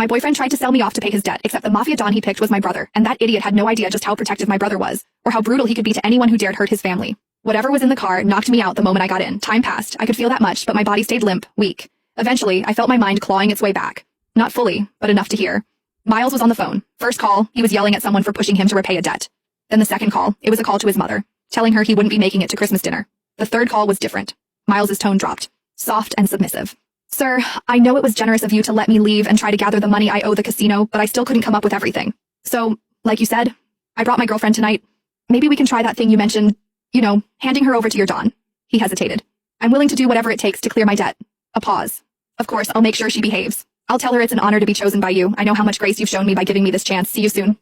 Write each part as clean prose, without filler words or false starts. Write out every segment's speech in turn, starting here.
My boyfriend tried to sell me off to pay his debt, except the mafia don he picked was my brother, and that idiot had no idea just how protective my brother was, or how brutal he could be to anyone who dared hurt his family. Whatever was in the car knocked me out the moment I got in. Time passed. I could feel that much, but my body stayed limp, weak. Eventually, I felt my mind clawing its way back. Not fully, but enough to hear. Miles was on the phone. First call, he was yelling at someone for pushing him to repay a debt. Then the second call, it was a call to his mother, telling her he wouldn't be making it to Christmas dinner. The third call was different. Miles's tone dropped, soft and submissive. Sir, I know it was generous of you to let me leave and try to gather the money I owe the casino, but I still couldn't come up with everything. So, like you said, I brought my girlfriend tonight. Maybe we can try that thing you mentioned, handing her over to your Don. He hesitated. I'm willing to do whatever it takes to clear my debt. A pause. Of course, I'll make sure she behaves. I'll tell her it's an honor to be chosen by you. I know how much grace you've shown me by giving me this chance. See you soon.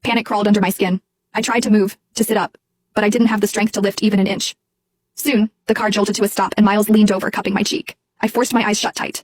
Panic crawled under my skin. I tried to move, to sit up, but I didn't have the strength to lift even an inch. Soon, the car jolted to a stop and Miles leaned over, cupping my cheek. I forced my eyes shut tight.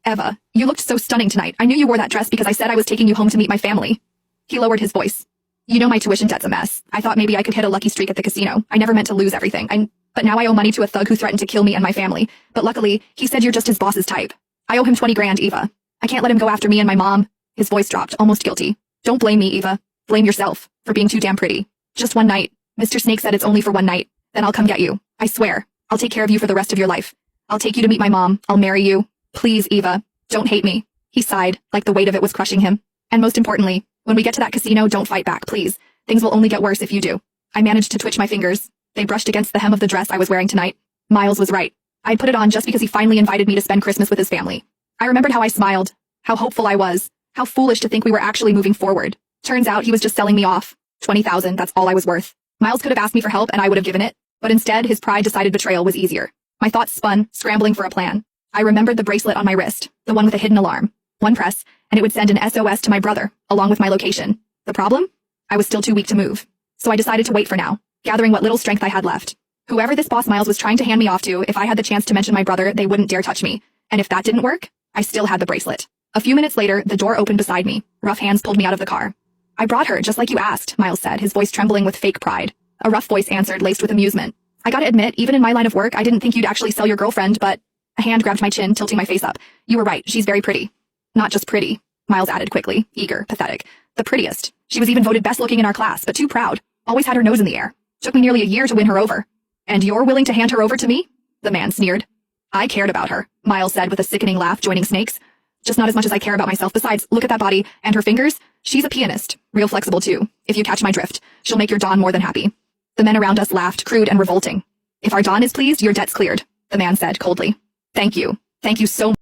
Eva, you looked so stunning tonight. I knew you wore that dress because I said I was taking you home to meet my family. He lowered his voice. You know my tuition debt's a mess. I thought maybe I could hit a lucky streak at the casino. I never meant to lose everything. But now I owe money to a thug who threatened to kill me and my family. But luckily, he said you're just his boss's type. I owe him 20 grand, Eva. I can't let him go after me and my mom. His voice dropped, almost guilty. Don't blame me, Eva. Blame yourself for being too damn pretty. Just one night. Mr. Snake said it's only for one night. Then I'll come get you. I swear. I'll take care of you for the rest of your life. I'll take you to meet my mom. I'll marry you. Please, Eva. Don't hate me. He sighed, like the weight of it was crushing him. And most importantly, when we get to that casino, don't fight back, please. Things will only get worse if you do. I managed to twitch my fingers. They brushed against the hem of the dress I was wearing tonight. Miles was right. I'd put it on just because he finally invited me to spend Christmas with his family. I remembered how I smiled, how hopeful I was, how foolish to think we were actually moving forward. Turns out he was just selling me off. 20,000, that's all I was worth. Miles could have asked me for help and I would have given it, but instead his pride decided betrayal was easier. My thoughts spun, scrambling for a plan. I remembered the bracelet on my wrist, the one with a hidden alarm. One press, and it would send an SOS to my brother, along with my location. The problem? I was still too weak to move. So I decided to wait for now, gathering what little strength I had left. Whoever this boss Miles was trying to hand me off to, if I had the chance to mention my brother, they wouldn't dare touch me. And if that didn't work, I still had the bracelet. A few minutes later, the door opened beside me. Rough hands pulled me out of the car. I brought her, just like you asked, Miles said, his voice trembling with fake pride. A rough voice answered, laced with amusement. I gotta admit, even in my line of work, I didn't think you'd actually sell your girlfriend, but... A hand grabbed my chin, tilting my face up. You were right, she's very pretty. Not just pretty, Miles added quickly, eager, pathetic. The prettiest. She was even voted best looking in our class, but too proud. Always had her nose in the air. Took me nearly a year to win her over. And you're willing to hand her over to me? The man sneered. I cared about her, Miles said with a sickening laugh, joining Snake's. Just not as much as I care about myself. Besides, look at that body, and her fingers. She's a pianist. Real flexible too. If you catch my drift, she'll make your Don more than happy. The men around us laughed, crude and revolting. If our Don is pleased, your debt's cleared, the man said coldly. Thank you. Thank you so much.